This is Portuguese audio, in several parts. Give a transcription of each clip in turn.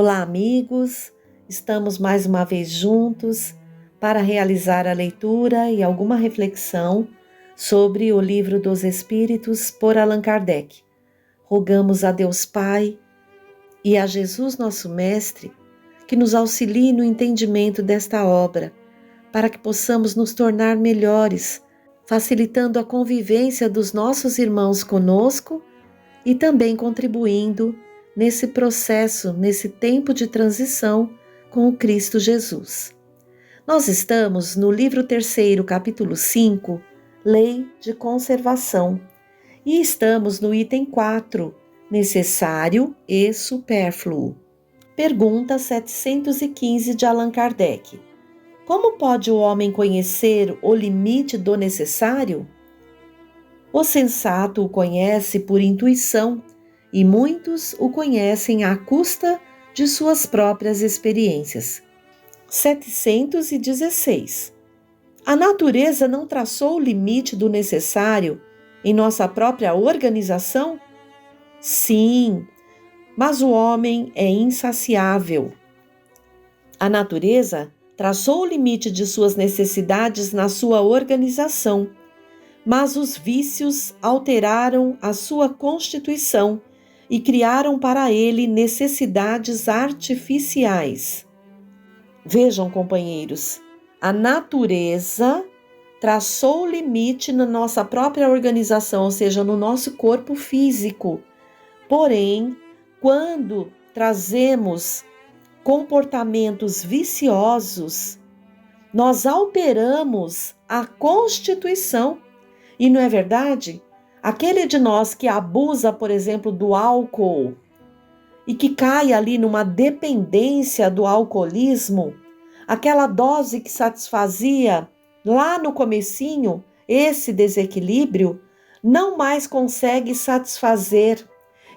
Olá, amigos! Estamos mais uma vez juntos para realizar a leitura e alguma reflexão sobre o Livro dos Espíritos por Allan Kardec. Rogamos a Deus Pai e a Jesus nosso Mestre que nos auxilie no entendimento desta obra, para que possamos nos tornar melhores, facilitando a convivência dos nossos irmãos conosco e também contribuindo nesse processo, nesse tempo de transição com o Cristo Jesus. Nós estamos no livro 3º, capítulo 5, Lei de Conservação, e estamos no item 4, Necessário e Supérfluo. Pergunta 715 de Allan Kardec. Como pode o homem conhecer o limite do necessário? O sensato o conhece por intuição, e muitos o conhecem à custa de suas próprias experiências. 716. A natureza não traçou o limite do necessário em nossa própria organização? Sim, mas o homem é insaciável. A natureza traçou o limite de suas necessidades na sua organização, mas os vícios alteraram a sua constituição e criaram para ele necessidades artificiais. Vejam, companheiros, a natureza traçou o limite na nossa própria organização, ou seja, no nosso corpo físico. Porém, quando trazemos comportamentos viciosos, nós alteramos a constituição. E não é verdade? Aquele de nós que abusa, por exemplo, do álcool e que cai ali numa dependência do alcoolismo, aquela dose que satisfazia lá no comecinho esse desequilíbrio, não mais consegue satisfazer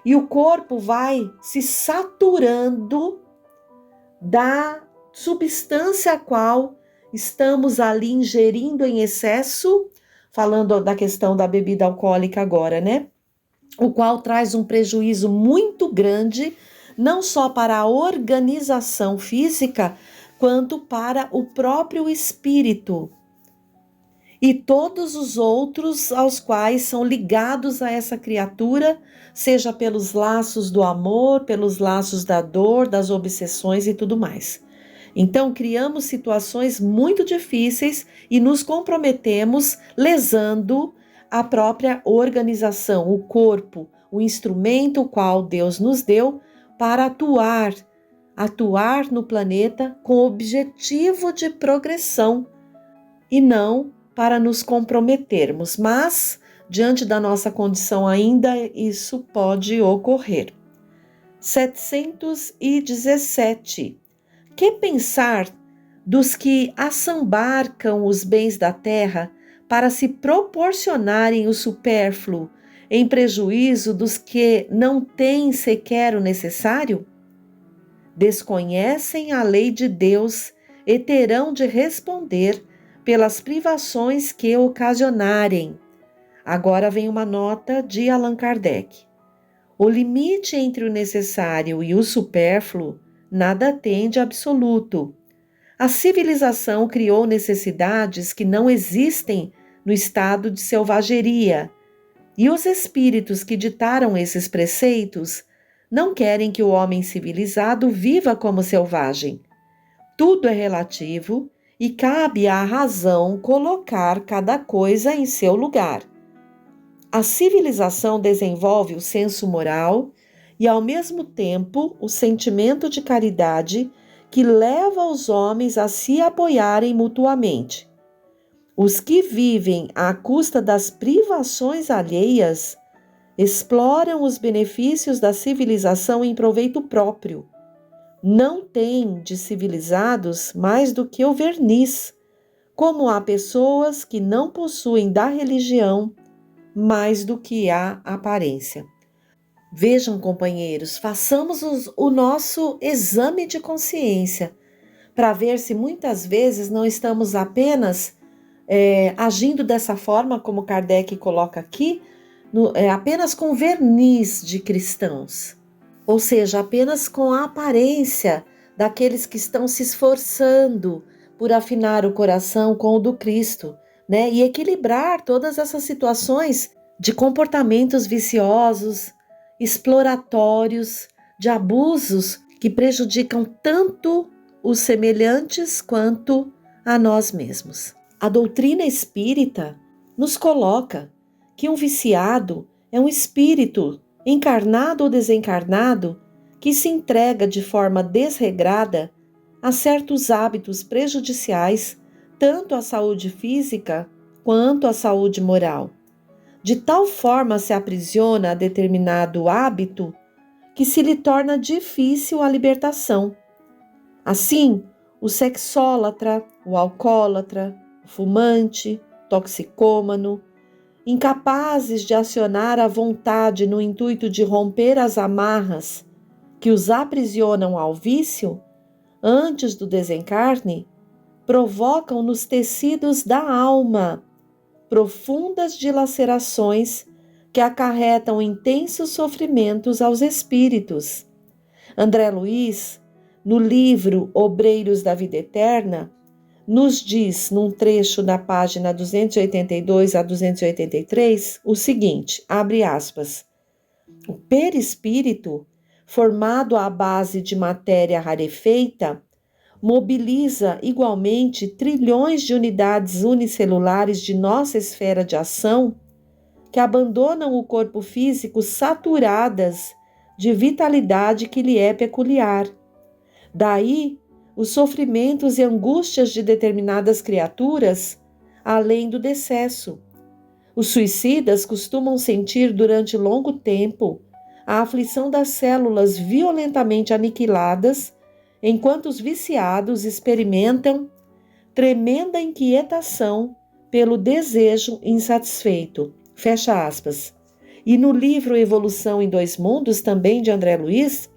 e o corpo vai se saturando da substância a qual estamos ali ingerindo em excesso, falando da questão da bebida alcoólica agora, né? O qual traz um prejuízo muito grande, não só para a organização física, quanto para o próprio espírito e todos os outros aos quais são ligados a essa criatura, seja pelos laços do amor, pelos laços da dor, das obsessões e tudo mais. Então, criamos situações muito difíceis e nos comprometemos lesando a própria organização, o corpo, o instrumento qual Deus nos deu para atuar no planeta com o objetivo de progressão e não para nos comprometermos. Mas, diante da nossa condição ainda, isso pode ocorrer. 717. Que pensar dos que assambarcam os bens da terra para se proporcionarem o supérfluo, em prejuízo dos que não têm sequer o necessário? Desconhecem a lei de Deus e terão de responder pelas privações que ocasionarem. Agora vem uma nota de Allan Kardec. O limite entre o necessário e o supérfluo nada tem de absoluto. A civilização criou necessidades que não existem no estado de selvageria, e os espíritos que ditaram esses preceitos não querem que o homem civilizado viva como selvagem. Tudo é relativo e cabe à razão colocar cada coisa em seu lugar. A civilização desenvolve o senso moral e, ao mesmo tempo, o sentimento de caridade que leva os homens a se apoiarem mutuamente. Os que vivem à custa das privações alheias exploram os benefícios da civilização em proveito próprio. Não têm de civilizados mais do que o verniz, como há pessoas que não possuem da religião mais do que a aparência. Vejam, companheiros, façamos o nosso exame de consciência para ver se muitas vezes não estamos apenas agindo dessa forma, como Kardec coloca aqui, apenas com verniz de cristãos. ou seja, apenas com a aparência daqueles que estão se esforçando por afinar o coração com o do Cristo, né? E equilibrar todas essas situações de comportamentos viciosos, exploratórios, de abusos que prejudicam tanto os semelhantes quanto a nós mesmos. A doutrina espírita nos coloca que um viciado é um espírito, encarnado ou desencarnado, que se entrega de forma desregrada a certos hábitos prejudiciais, tanto à saúde física quanto à saúde moral. De tal forma se aprisiona a determinado hábito que se lhe torna difícil a libertação. Assim, o sexólatra, o alcoólatra, o fumante, toxicômano, incapazes de acionar a vontade no intuito de romper as amarras que os aprisionam ao vício, antes do desencarne, provocam nos tecidos da alma profundas dilacerações que acarretam intensos sofrimentos aos espíritos. André Luiz, no livro Obreiros da Vida Eterna, nos diz, num trecho da página 282 a 283, o seguinte, abre aspas, o perispírito, formado à base de matéria rarefeita, mobiliza igualmente trilhões de unidades unicelulares de nossa esfera de ação que abandonam o corpo físico saturadas de vitalidade que lhe é peculiar. Daí, os sofrimentos e angústias de determinadas criaturas, além do decesso. Os suicidas costumam sentir durante longo tempo a aflição das células violentamente aniquiladas, enquanto os viciados experimentam tremenda inquietação pelo desejo insatisfeito. Fecha aspas. E no livro Evolução em Dois Mundos, também de André Luiz,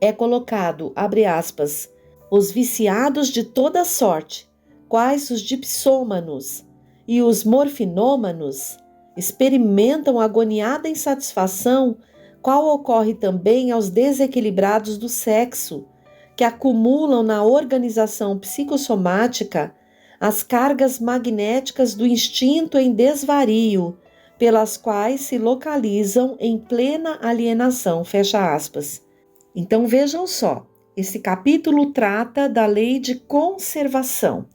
é colocado, abre aspas, os viciados de toda sorte, quais os dipsômanos e os morfinômanos, experimentam agoniada insatisfação, qual ocorre também aos desequilibrados do sexo, que acumulam na organização psicossomática as cargas magnéticas do instinto em desvario, pelas quais se localizam em plena alienação, fecha aspas. Então vejam só, esse capítulo trata da lei de conservação.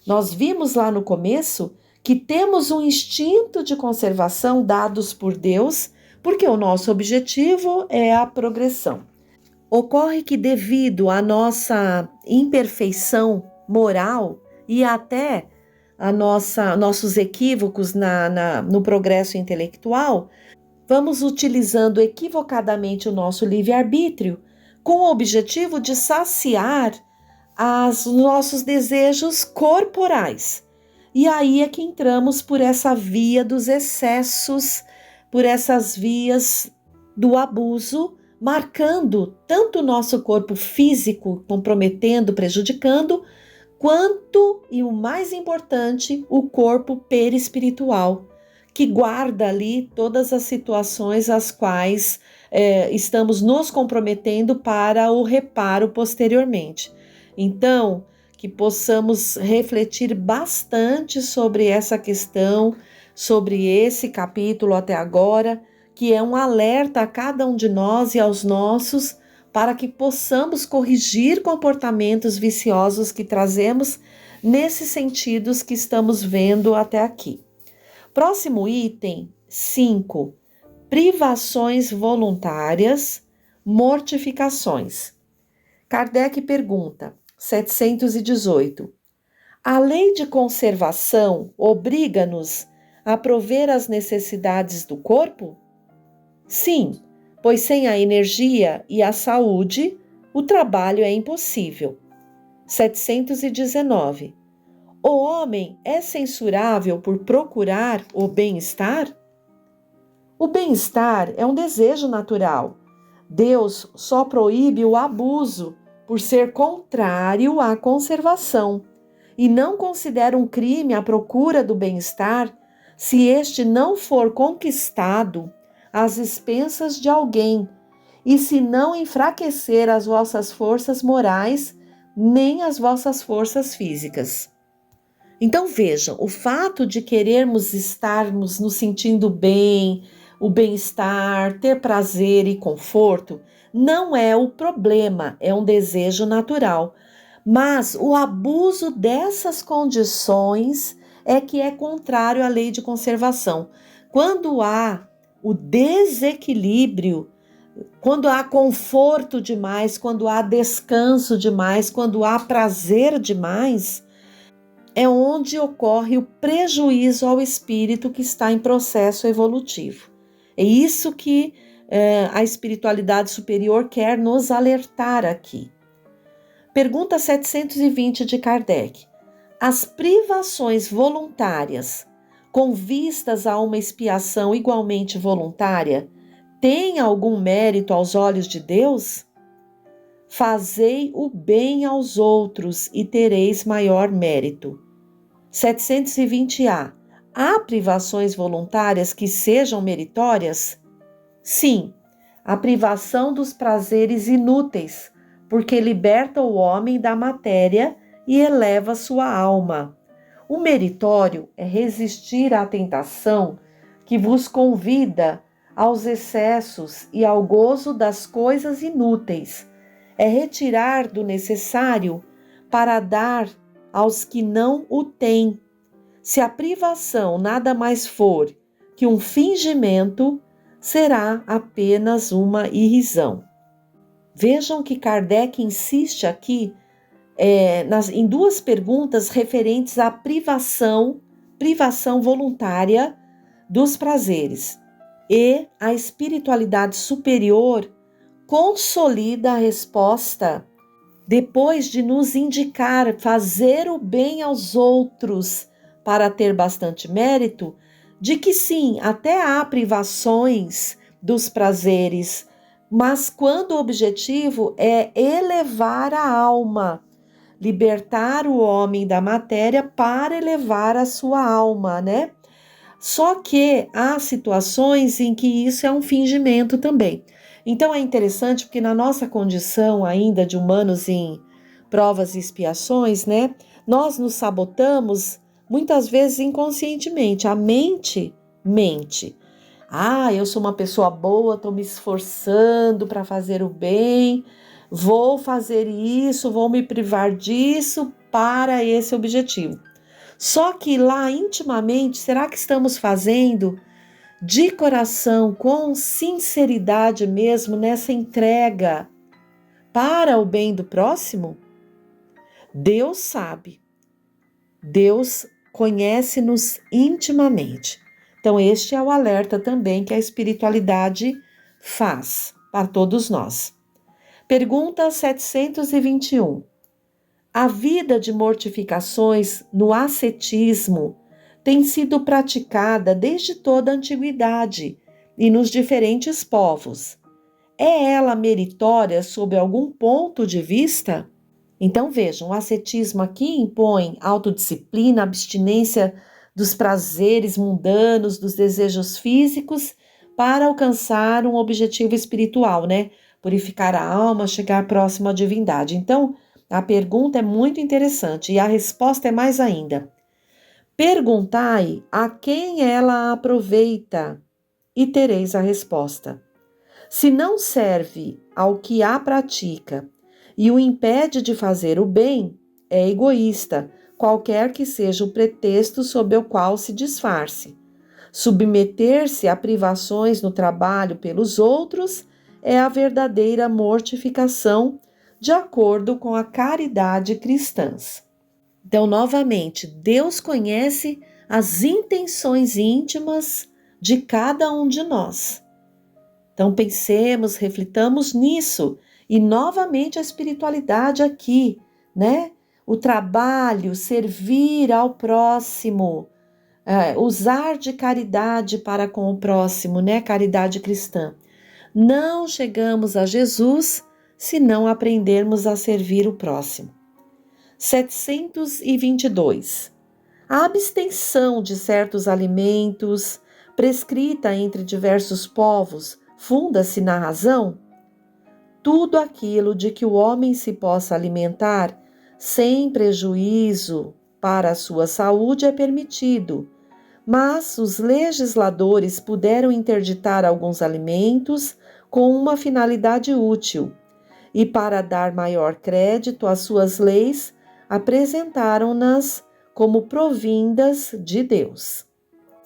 Nós vimos lá no começo que temos um instinto de conservação dados por Deus, porque o nosso objetivo é a progressão. Ocorre que devido à nossa imperfeição moral e até a nossos equívocos no progresso intelectual, vamos utilizando equivocadamente o nosso livre-arbítrio com o objetivo de saciar os nossos desejos corporais. E aí é que entramos por essa via dos excessos, por essas vias do abuso, marcando tanto o nosso corpo físico, comprometendo, prejudicando, quanto, e o mais importante, o corpo perispiritual, que guarda ali todas as situações às quais estamos nos comprometendo para o reparo posteriormente. Então, que possamos refletir bastante sobre essa questão, sobre esse capítulo até agora, que é um alerta a cada um de nós e aos nossos, para que possamos corrigir comportamentos viciosos que trazemos nesses sentidos que estamos vendo até aqui. Próximo item, 5. Privações voluntárias, mortificações. Kardec pergunta, 718. A lei de conservação obriga-nos a prover as necessidades do corpo? Sim, pois sem a energia e a saúde, o trabalho é impossível. 719. O homem é censurável por procurar o bem-estar? O bem-estar é um desejo natural. Deus só proíbe o abuso por ser contrário à conservação e não considera um crime a procura do bem-estar se este não for conquistado às expensas de alguém e se não enfraquecer as vossas forças morais, nem as vossas forças físicas. Então vejam, o fato de querermos estarmos nos sentindo bem, o bem-estar, ter prazer e conforto, não é o problema, é um desejo natural. Mas o abuso dessas condições é que é contrário à lei de conservação. Quando há o desequilíbrio, quando há conforto demais, quando há descanso demais, quando há prazer demais, é onde ocorre o prejuízo ao espírito que está em processo evolutivo. É isso que a espiritualidade superior quer nos alertar aqui. Pergunta 720 de Kardec. As privações voluntárias, com vistas a uma expiação igualmente voluntária, têm algum mérito aos olhos de Deus? Fazei o bem aos outros e tereis maior mérito. 720A. Há privações voluntárias que sejam meritórias? Sim, a privação dos prazeres inúteis, porque liberta o homem da matéria e eleva sua alma. O meritório é resistir à tentação que vos convida aos excessos e ao gozo das coisas inúteis. É retirar do necessário para dar aos que não o têm. Se a privação nada mais for que um fingimento, será apenas uma irrisão. Vejam que Kardec insiste aqui em duas perguntas referentes à privação voluntária dos prazeres. E a espiritualidade superior consolida a resposta depois de nos indicar fazer o bem aos outros para ter bastante mérito, de que sim, até há privações dos prazeres, mas quando o objetivo é elevar a alma, libertar o homem da matéria para elevar a sua alma, né? Só que há situações em que isso é um fingimento também. Então é interessante porque na nossa condição ainda de humanos em provas e expiações, né? Nós nos sabotamos muitas vezes inconscientemente. A mente mente. Eu sou uma pessoa boa, estou me esforçando para fazer o bem, vou fazer isso, vou me privar disso para esse objetivo. Só que lá intimamente, será que estamos fazendo de coração, com sinceridade mesmo, nessa entrega para o bem do próximo? Deus sabe. Deus conhece-nos intimamente. Então, este é o alerta também que a espiritualidade faz para todos nós. Pergunta 721. A vida de mortificações no ascetismo tem sido praticada desde toda a antiguidade e nos diferentes povos. É ela meritória sob algum ponto de vista? Então vejam, o ascetismo aqui impõe autodisciplina, abstinência dos prazeres mundanos, dos desejos físicos, para alcançar um objetivo espiritual, né? Purificar a alma, chegar próximo à divindade. Então, a pergunta é muito interessante e a resposta é mais ainda. Perguntai a quem ela aproveita e tereis a resposta. Se não serve ao que a pratica e o impede de fazer o bem, é egoísta, qualquer que seja o pretexto sob o qual se disfarce. Submeter-se a privações no trabalho pelos outros é a verdadeira mortificação, de acordo com a caridade cristã. Então, novamente, Deus conhece as intenções íntimas de cada um de nós. Então, pensemos, reflitamos nisso. E, novamente, a espiritualidade aqui, né? O trabalho, servir ao próximo, usar de caridade para com o próximo, né? Caridade cristã. Não chegamos a Jesus se não aprendermos a servir o próximo. 722. A abstenção de certos alimentos, prescrita entre diversos povos, funda-se na razão? tudo aquilo de que o homem se possa alimentar sem prejuízo para a sua saúde é permitido, mas os legisladores puderam interditar alguns alimentos com uma finalidade útil, e para dar maior crédito às suas leis, apresentaram-nas como provindas de Deus.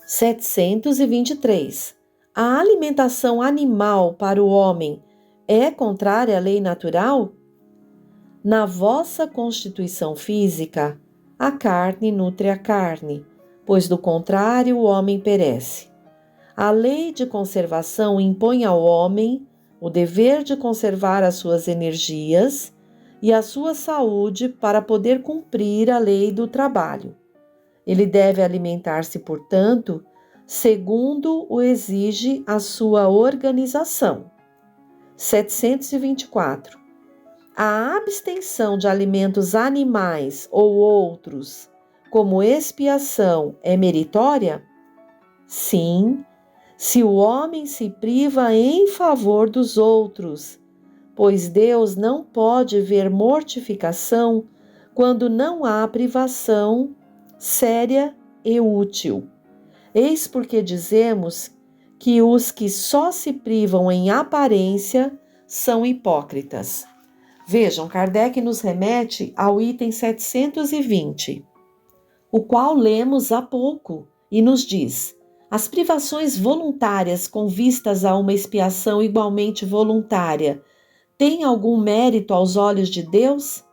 723. A alimentação animal para o homem é contrária à lei natural? Na vossa constituição física, a carne nutre a carne, pois do contrário o homem perece. A lei de conservação impõe ao homem o dever de conservar as suas energias e a sua saúde para poder cumprir a lei do trabalho. Ele deve alimentar-se, portanto, segundo o exige a sua organização. 724. A abstenção de alimentos animais ou outros, como expiação, é meritória? Sim, se o homem se priva em favor dos outros, pois Deus não pode ver mortificação quando não há privação séria e útil. Eis porque dizemos que os que só se privam em aparência são hipócritas. Vejam, Kardec nos remete ao item 720, o qual lemos há pouco, e nos diz: as privações voluntárias com vistas a uma expiação igualmente voluntária têm algum mérito aos olhos de Deus?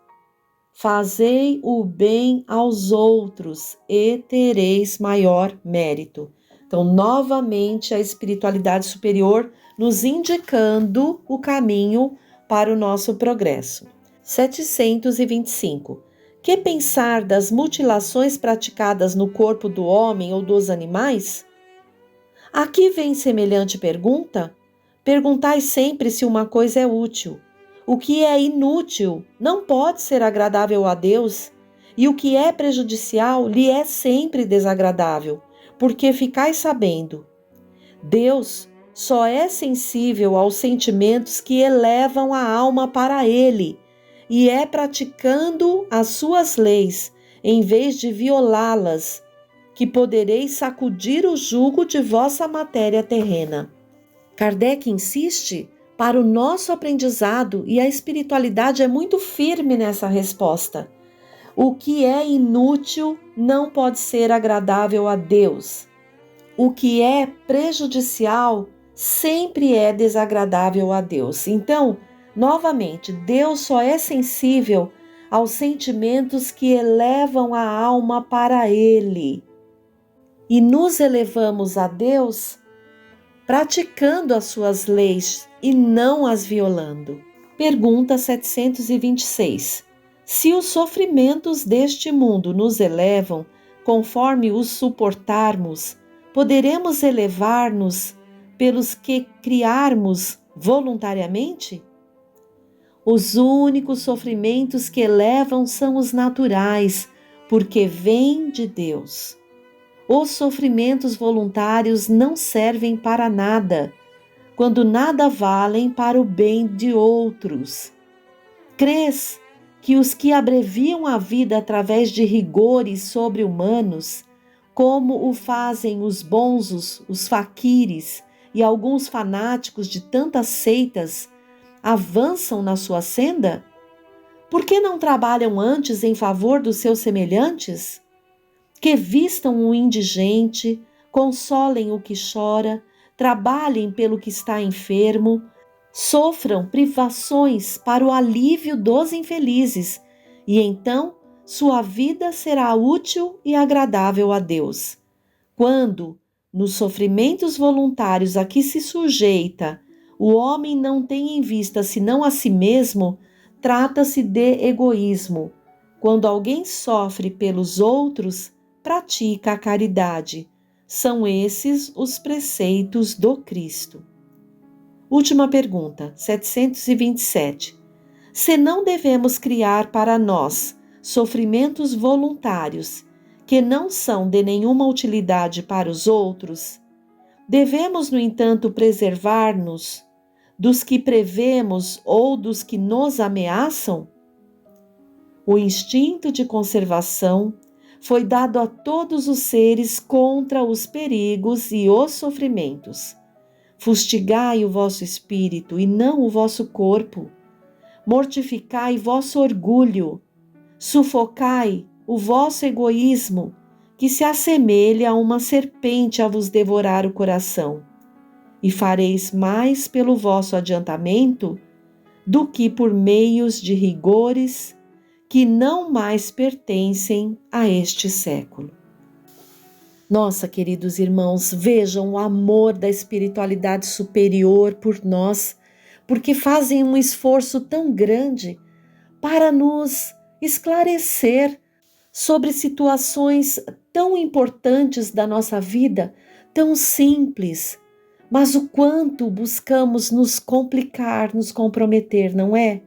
Fazei o bem aos outros e tereis maior mérito. Então, novamente, a espiritualidade superior nos indicando o caminho para o nosso progresso. 725. Que pensar das mutilações praticadas no corpo do homem ou dos animais? Aqui vem semelhante pergunta? Perguntai sempre se uma coisa é útil. O que é inútil não pode ser agradável a Deus, e o que é prejudicial lhe é sempre desagradável, porque ficais sabendo, Deus só é sensível aos sentimentos que elevam a alma para Ele, e é praticando as suas leis, em vez de violá-las, que podereis sacudir o jugo de vossa matéria terrena. Kardec insiste para o nosso aprendizado e a espiritualidade é muito firme nessa resposta. O que é inútil não pode ser agradável a Deus. O que é prejudicial sempre é desagradável a Deus. Então, novamente, Deus só é sensível aos sentimentos que elevam a alma para Ele. E nos elevamos a Deus praticando as suas leis e não as violando. Pergunta 726. Se os sofrimentos deste mundo nos elevam, conforme os suportarmos, poderemos elevar-nos pelos que criarmos voluntariamente? Os únicos sofrimentos que elevam são os naturais, porque vêm de Deus. Os sofrimentos voluntários não servem para nada, quando nada valem para o bem de outros. Crês que os que abreviam a vida através de rigores sobre-humanos, como o fazem os bonzos, os faquires e alguns fanáticos de tantas seitas, avançam na sua senda? Por que não trabalham antes em favor dos seus semelhantes? Que vistam o indigente, consolem o que chora, trabalhem pelo que está enfermo, sofram privações para o alívio dos infelizes, e então sua vida será útil e agradável a Deus. Quando, nos sofrimentos voluntários a que se sujeita, o homem não tem em vista senão a si mesmo, trata-se de egoísmo. Quando alguém sofre pelos outros, pratica a caridade. São esses os preceitos do Cristo. Última pergunta, 727. Se não devemos criar para nós sofrimentos voluntários que não são de nenhuma utilidade para os outros, devemos, no entanto, preservar-nos dos que prevemos ou dos que nos ameaçam? O instinto de conservação foi dado a todos os seres contra os perigos e os sofrimentos. Fustigai o vosso espírito e não o vosso corpo. Mortificai vosso orgulho. Sufocai o vosso egoísmo, que se assemelha a uma serpente a vos devorar o coração. E fareis mais pelo vosso adiantamento do que por meios de rigores que não mais pertencem a este século. Nossa, queridos irmãos, vejam o amor da espiritualidade superior por nós, porque fazem um esforço tão grande para nos esclarecer sobre situações tão importantes da nossa vida, tão simples, mas o quanto buscamos nos complicar, nos comprometer, não é?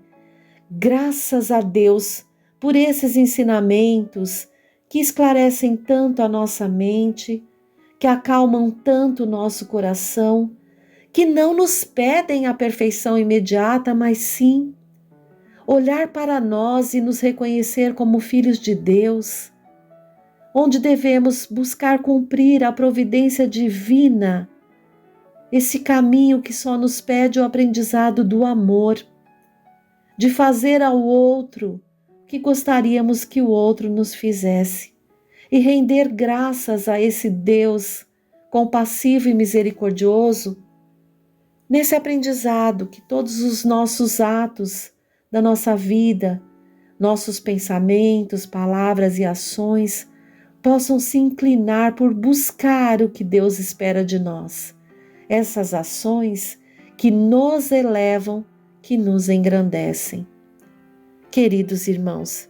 Graças a Deus por esses ensinamentos que esclarecem tanto a nossa mente, que acalmam tanto o nosso coração, que não nos pedem a perfeição imediata, mas sim olhar para nós e nos reconhecer como filhos de Deus, onde devemos buscar cumprir a providência divina, esse caminho que só nos pede o aprendizado do amor, de fazer ao outro o que gostaríamos que o outro nos fizesse e render graças a esse Deus compassivo e misericordioso, nesse aprendizado que todos os nossos atos da nossa vida, nossos pensamentos, palavras e ações possam se inclinar por buscar o que Deus espera de nós. Essas ações que nos elevam, que nos engrandecem. Queridos irmãos,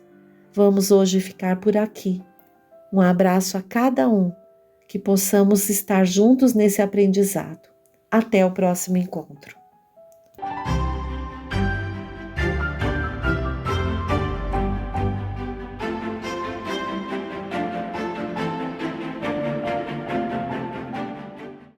vamos hoje ficar por aqui. Um abraço a cada um, que possamos estar juntos nesse aprendizado. Até o próximo encontro.